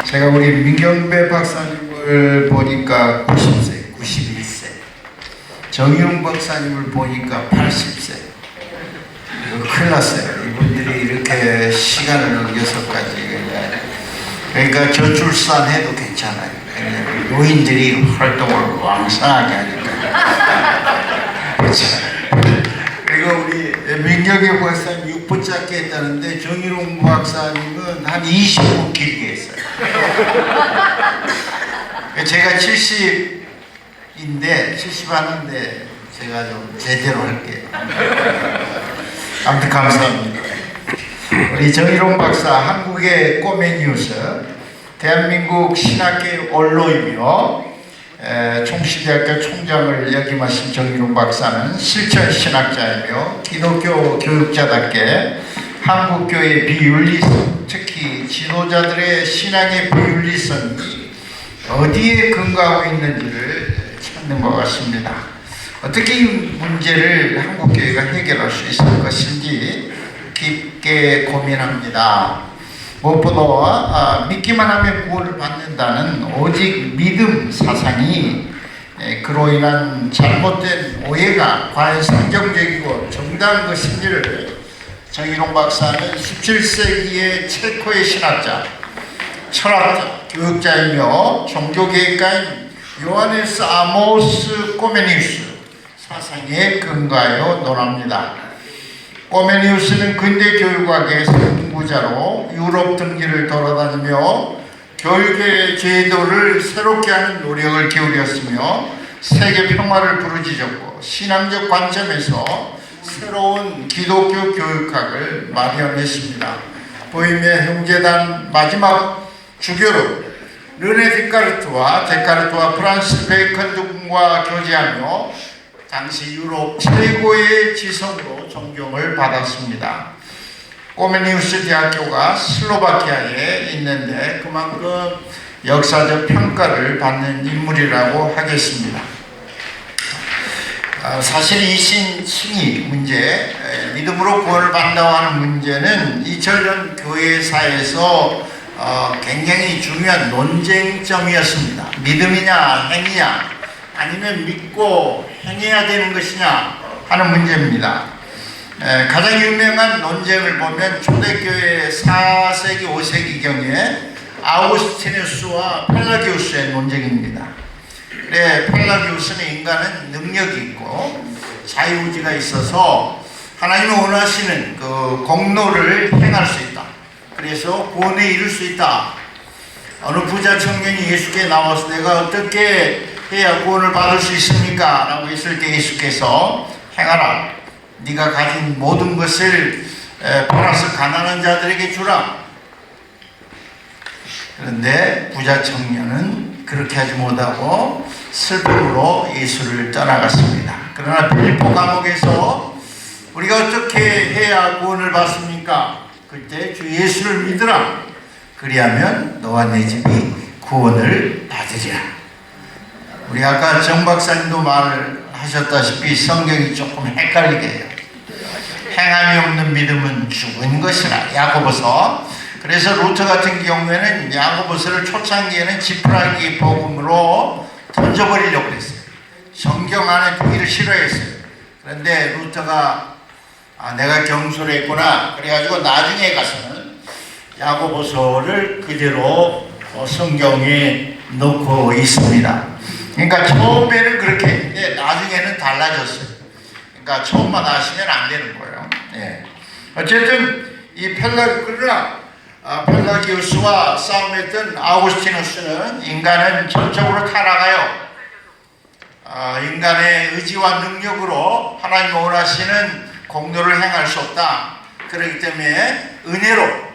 제가 우리 민경배 박사님을 보니까 90세, 91세, 정의용 박사님을 보니까 80세. 이거 큰일 났어요. 이분들이 이렇게 시간을 넘겨서까지. 그러니까 저출산해도 괜찮아요. 노인들이 활동을 왕성하게 하니까. 그렇죠. 그리고 우리 민경배 박사님 6분 짧게 했다는데 정의용 박사님은 한 20분 길게 했어요. 제가 70인데 70 하는데 제가 좀 제대로 할게요. 아무튼 감사합니다. 우리 정의용 박사 한국의 꼬매뉴스, 대한민국 신학계 원로이며 총시대학교 총장을 역임하신 정의용 박사는 실천 신학자이며 기독교 교육자답게 한국교회의 비윤리성, 특히 지도자들의 신앙의 비윤리성이 어디에 근거하고 있는지를 찾는 것 같습니다. 어떻게 이 문제를 한국교회가 해결할 수 있을 것인지 깊게 고민합니다. 무엇보다 믿기만 하면 구원을 받는다는 오직 믿음 사상이 그로 인한 잘못된 오해가 과연 성경적이고 정당한 것인지를 정의용 박사는 17세기의 체코의 신학자, 철학자, 교육자이며 종교계획가인 요하네스 아모스 꼬메니우스 사상에 근거하여 논합니다. 꼬메니우스는 근대 교육학의 선구자로 유럽 등지를 돌아다니며 교육의 제도를 새롭게 하는 노력을 기울였으며 세계 평화를 부르짖었고 신앙적 관점에서 새로운 기독교 교육학을 마련했습니다. 보헤미아 형제단 마지막 주교로 르네 데카르트와 프란스 베이컨 등과 교제하며 당시 유럽 최고의 지성으로 존경을 받았습니다. 꼬메니우스 대학교가 슬로바키아에 있는데 그만큼 역사적 평가를 받는 인물이라고 하겠습니다. 사실 이신 승리 문제, 믿음으로 구원을 받는다고 하는 문제는 2000년 교회사에서 굉장히 중요한 논쟁점이었습니다. 믿음이냐 행위냐 아니면 믿고 행해야 되는 것이냐 하는 문제입니다. 가장 유명한 논쟁을 보면 초대교회 4세기 5세기경에 아우구스티누스와 펠라기우스의 논쟁입니다. 펠라기우스는 인간은 능력이 있고 자유의지가 있어서 하나님이 원하시는 그 공로를 행할 수 있다. 그래서 구원에 이룰 수 있다. 어느 부자 청년이 예수께 나와서 내가 어떻게 해야 구원을 받을 수 있습니까? 라고 했을 때 예수께서 행하라. 네가 가진 모든 것을 팔아서 가난한 자들에게 주라. 그런데 부자 청년은 그렇게 하지 못하고 슬픔으로 예수를 떠나갔습니다. 그러나 빌립보 감옥에서 우리가 어떻게 해야 구원을 받습니까? 그때 주 예수를 믿으라. 그리하면 너와 내 집이 구원을 받으리라. 우리 아까 정 박사님도 말하셨다시피 성경이 조금 헷갈리게 해요. 행함이 없는 믿음은 죽은 것이라. 야고보서. 그래서 루터 같은 경우에는 야고보서를 초창기에는 지푸라기 복음으로 던져버리려고 했어요. 성경 안에 두기를 싫어했어요. 그런데 루터가 내가 경솔했구나. 그래가지고 나중에 가서는 야고보서를 그대로 성경에 넣고 있습니다. 그러니까 처음에는 그렇게 했는데 나중에는 달라졌어요. 그러니까 처음만 하시면 안 되는 거예요. 네. 어쨌든 이 펠라기우스와 싸움했던 아우구스티누스는 인간은 전적으로 타락하여 인간의 의지와 능력으로 하나님 원하시는 공로를 행할 수 없다. 그렇기 때문에 은혜로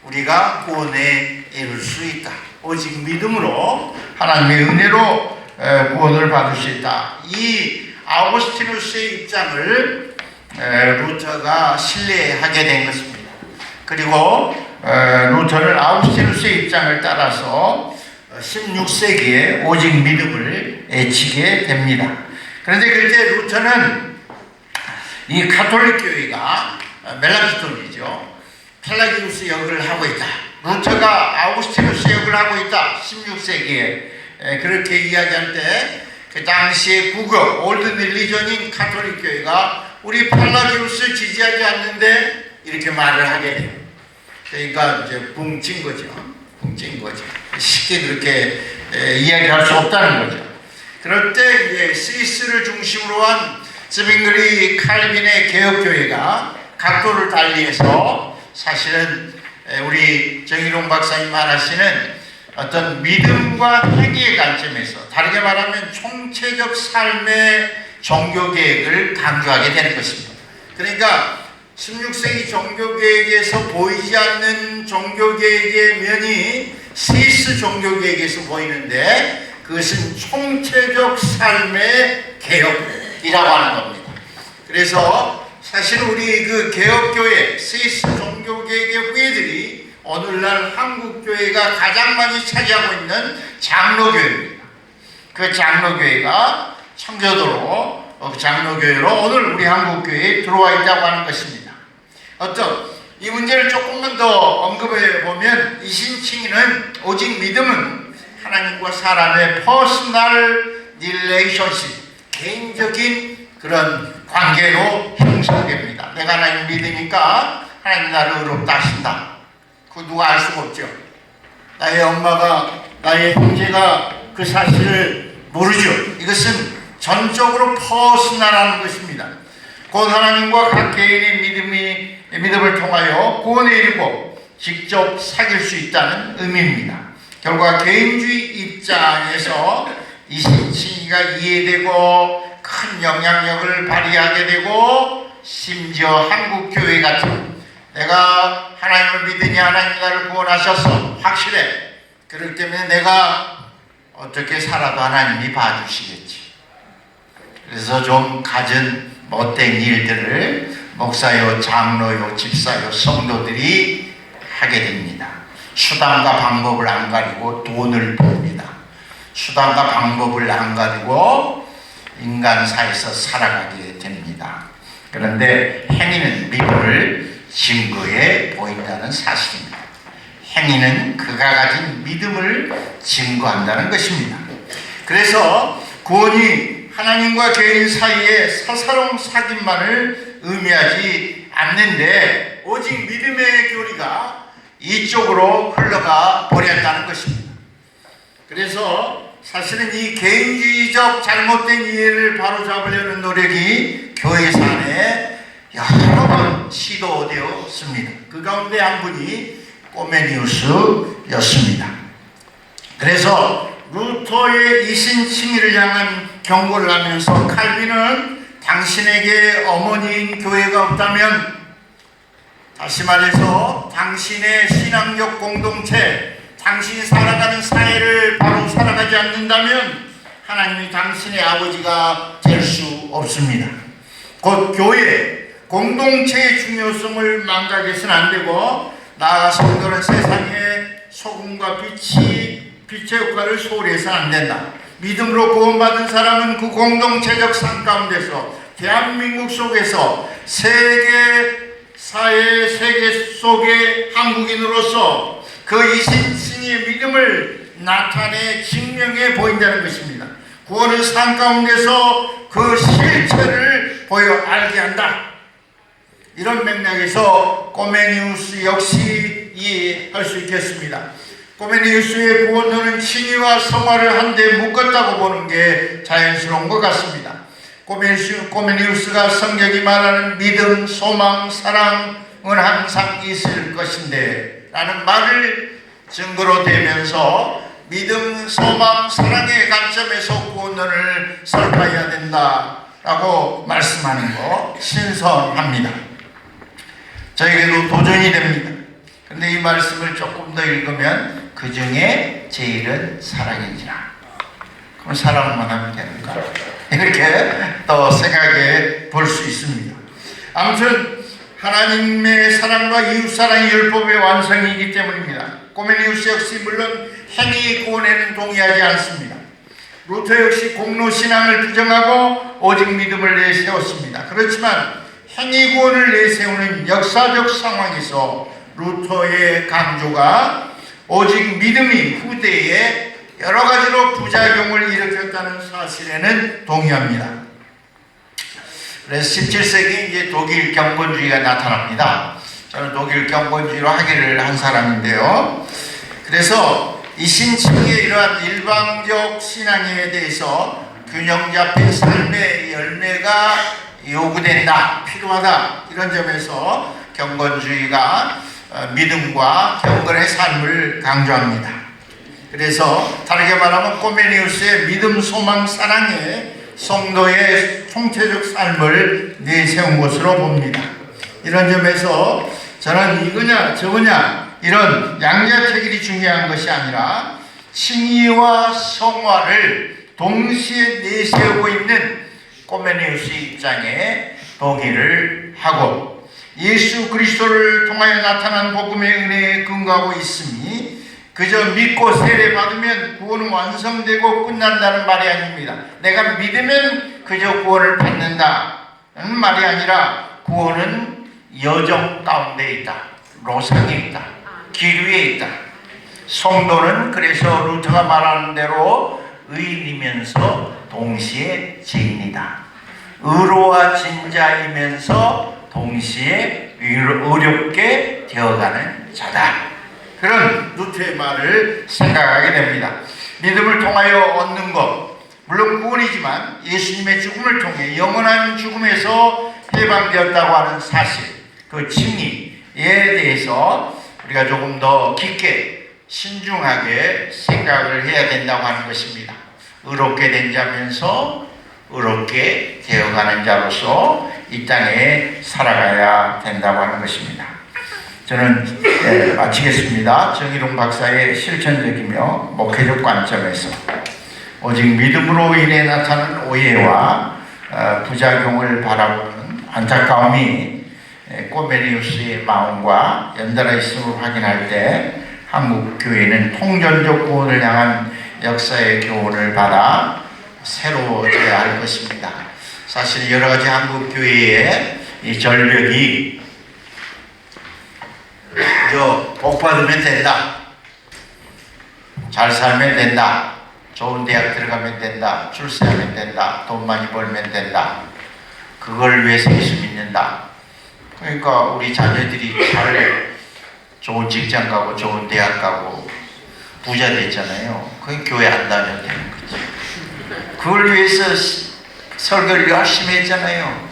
우리가 구원에 이룰 수 있다. 오직 믿음으로 하나님의 은혜로 구원을 받을 수 있다. 이 아우구스티누스의 입장을 루터가 신뢰하게 된 것입니다. 그리고 루터는 아우구스티누스의 입장을 따라서 16세기에 오직 믿음을 애치게 됩니다. 그런데 그때 루터는 이 가톨릭 교회가 멜랑키톤이죠. 펠라기우스 역을 하고 있다. 루터가 아우구스티누스 역을 사역을 하고 있다. 16세기에 그렇게 이야기할 때 그 당시에 국어 올드 릴리전인 가톨릭 교회가 우리 팔라기우스 지지하지 않는데 이렇게 말을 하게 돼요. 그러니까 이제 붕친 거죠. 붕친 거죠. 쉽게 그렇게 이야기할 수 없다는 거죠. 그럴 때 이제 스위스를 중심으로 한 스빙글리 칼빈의 개혁교회가 각도를 달리해서 사실은 우리 정일홍 박사님 말하시는 어떤 믿음과 행위의 관점에서 다르게 말하면 총체적 삶의 종교개혁을 강조하게 되는 것입니다. 그러니까 16세기 종교개혁에서 보이지 않는 종교개혁의 면이 스위스 종교개혁에서 보이는데 그것은 총체적 삶의 개혁이라고 하는 겁니다. 그래서 사실 우리 그 개혁교회, 스위스 종교개혁의 후예들이 오늘날 한국교회가 가장 많이 차지하고 있는 장로교회입니다. 그 장로교회가 청교도로 장로교회로 오늘 우리 한국교회에 들어와 있다고 하는 것입니다. 이 문제를 조금만 더 언급해 보면 이신칭의는 오직 믿음은 하나님과 사람의 퍼스널 릴레이션십, 개인적인 그런 관계로 형성됩니다. 내가 하나님 믿으니까 하나님 나를 의롭다 하신다. 그 누가 알 수가 없죠. 나의 엄마가, 나의 형제가 그 사실을 모르죠. 이것은 전적으로 퍼스널한 것입니다. 곧 하나님과 각 개인의 믿음을 통하여 구원에 이르고 직접 사귈 수 있다는 의미입니다. 결과 개인주의 입장에서 이신칭의가 이해되고 큰 영향력을 발휘하게 되고 심지어 한국교회 같은 내가 하나님을 믿으니 하나님 나를 구원하셔서 확실해. 그럴 때문에 내가 어떻게 살아도 하나님이 봐주시겠지. 그래서 좀 갖은 못된 일들을 목사요, 장로요, 집사요, 성도들이 하게 됩니다. 수단과 방법을 안 가리고 돈을 봅니다. 수단과 방법을 안 가리고 인간사에서 살아가게 됩니다. 그런데 행위는 믿음을 증거해 보인다는 사실입니다. 행위는 그가 가진 믿음을 증거한다는 것입니다. 그래서 구원이 하나님과 개인 사이의 사사로운 사귐만을 의미하지 않는데 오직 믿음의 교리가 이쪽으로 흘러가 버렸다는 것입니다. 그래서 사실은 이 개인주의적 잘못된 이해를 바로잡으려는 노력이 교회 산에 여러 번 시도되었습니다. 그 가운데 한 분이 꼬메니우스였습니다. 그래서 루터의 이신칭의를 향한 경고를 하면서 칼빈은 당신에게 어머니인 교회가 없다면, 다시 말해서 당신의 신앙적 공동체, 당신이 살아가는 사회를 바로 살아가지 않는다면 하나님이 당신의 아버지가 될 수 없습니다. 곧 교회, 공동체의 중요성을 망각해서는 안 되고 나아가 성도는 세상에 소금과 빛의 역할을 소홀히 해서는 안 된다. 믿음으로 구원받은 사람은 그 공동체적 삶 가운데서 대한민국 속에서 세계 속의 한국인으로서 그 이신칭의의 믿음을 나타내 증명해 보인다는 것입니다. 구원의 삶 가운데서 그 실체를 보여 알게 한다. 이런 맥락에서 꼬메니우스 역시 이해할 수 있겠습니다. 꼬메니우스의 구원론은 칭의와 성화를 한데 묶었다고 보는 게 자연스러운 것 같습니다. 꼬메니우스가 성경이 말하는 믿음, 소망, 사랑은 항상 있을 것인데 라는 말을 증거로 대면서 믿음, 소망, 사랑의 관점에서 구원론을 설파해야 된다라고 말씀하는 거 신선합니다. 저에게도 도전이 됩니다. 그런데 이 말씀을 조금 더 읽으면 그 중에 제일은 사랑인지라. 그럼 사랑만 하면 되는가? 이렇게 또 생각해 볼 수 있습니다. 아무튼 하나님의 사랑과 이웃사랑의 율법의 완성이기 때문입니다. 꼬메니우스 역시 물론 행위 구원에는 동의하지 않습니다. 루터 역시 공로신앙을 부정하고 오직 믿음을 내세웠습니다. 그렇지만 행위 구원을 내세우는 역사적 상황에서 루터의 강조가 오직 믿음이 후대에 여러 가지로 부작용을 일으켰다는 사실에는 동의합니다. 그래서 17세기 이제 독일 경건주의가 나타납니다. 저는 독일 경건주의로 학위를 한 사람인데요. 그래서 이 신층의 이러한 일방적 신앙에 대해서 균형 잡힌 삶의 열매가 요구된다, 필요하다, 이런 점에서 경건주의가 믿음과 경건의 삶을 강조합니다. 그래서 다르게 말하면 코메니우스의 믿음, 소망, 사랑의 성도의 총체적 삶을 내세운 것으로 봅니다. 이런 점에서 저는 이거냐 저거냐 이런 양자체질이 중요한 것이 아니라 칭의와 성화를 동시에 내세우고 있는 코메니우스 입장에 동의를 하고, 예수 그리스도를 통하여 나타난 복음의 은혜에 근거하고 있으니 그저 믿고 세례받으면 구원은 완성되고 끝난다는 말이 아닙니다. 내가 믿으면 그저 구원을 받는다는 말이 아니라 구원은 여정 가운데 있다, 로상에 있다, 길 위에 있다. 성도는 그래서 루터가 말하는 대로 의인이면서 동시에 죄인이다. 의로와 진자이면서 동시에 의롭게 되어가는 자다. 그런 루터의 말을 생각하게 됩니다. 믿음을 통하여 얻는 것, 물론 구원이지만 예수님의 죽음을 통해 영원한 죽음에서 해방되었다고 하는 사실, 그 칭의에 대해서 우리가 조금 더 깊게 신중하게 생각을 해야 된다고 하는 것입니다. 의롭게 된 자면서 의롭게 되어가는 자로서 이 땅에 살아가야 된다고 하는 것입니다. 저는 마치겠습니다. 정일웅 박사의 실천적이며 목회적 관점에서 오직 믿음으로 인해 나타나는 오해와 부작용을 바라보는 안타까움이 코메니우스의 마음과 연달아 있음을 확인할 때 한국 교회는 통전적 구원을 향한 역사의 교훈을 받아 새로워져야 할 것입니다. 사실 여러 가지 한국 교회의 이 절벽이 복 받으면 된다, 잘 살면 된다, 좋은 대학 들어가면 된다, 출세하면 된다, 돈 많이 벌면 된다, 그걸 위해서 예수 믿는다. 그러니까 우리 자녀들이 잘 좋은 직장 가고 좋은 대학 가고 부자 됐잖아요. 그게 교회 안 다녀도 되는 거지. 그걸 위해서 설교를 열심히 했잖아요.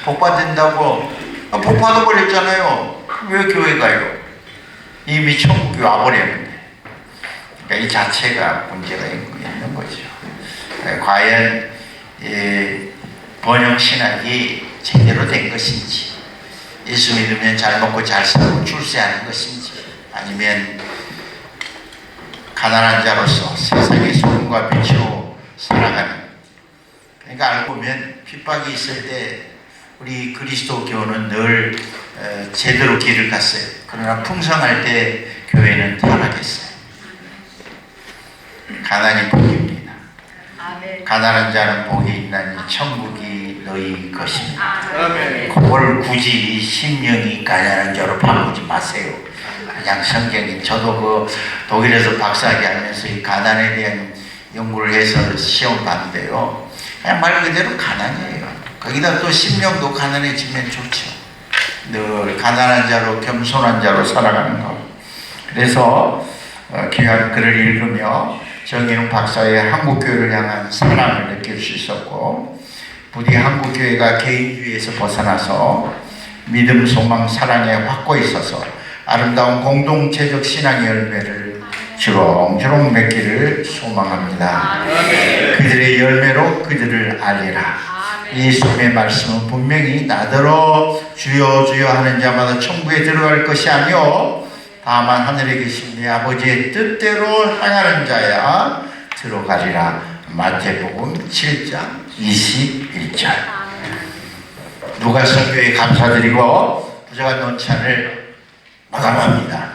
복 받는다고 복 받아버렸잖아요. 왜 교회 가요? 이미 천국에 와버렸는데. 그러니까 이 자체가 문제가 있는 거죠. 과연 번영신학이 제대로 된 것인지, 예수 믿으면 잘 먹고 잘 살고 출세하는 것인지, 아니면 가난한 자로서 세상의 소금과 빛으로 살아가는. 그러니까 알고 보면 핍박이 있을 때 우리 그리스도교는 늘 제대로 길을 갔어요. 그러나 풍성할 때 교회는 타락했어요. 가난이 복입니다. 가난한 자는 복이 있나니 천국이 너희 것입니다. 그걸 굳이 심령이 가난한 자로 바꾸지 마세요. 그냥 성경이, 저도 그 독일에서 박사학위 하면서 이 가난에 대한 연구를 해서 시험 봤는데요, 그냥 말 그대로 가난이에요. 거기다 또 심령도 가난해지면 좋죠. 늘 가난한 자로, 겸손한 자로 살아가는 것. 그래서 귀한 글을 읽으며 정일웅 박사의 한국교회를 향한 사랑을 느낄 수 있었고, 부디 한국교회가 개인주의에서 벗어나서 믿음, 소망, 사랑에 확고히 있어서 아름다운 공동체적 신앙의 열매를 주렁주렁 맺기를 소망합니다. 그들의 열매로 그들을 알리라. 예수님의 말씀은 분명히 나더러 주여 주여 하는 자마다 천국에 들어갈 것이 아니요 다만 하늘에 계신 내 아버지의 뜻대로 행하는 자야 들어가리라. 마태복음 7장 21절. 누가 설교에 감사드리고 부족한 논찬을 마감합니다.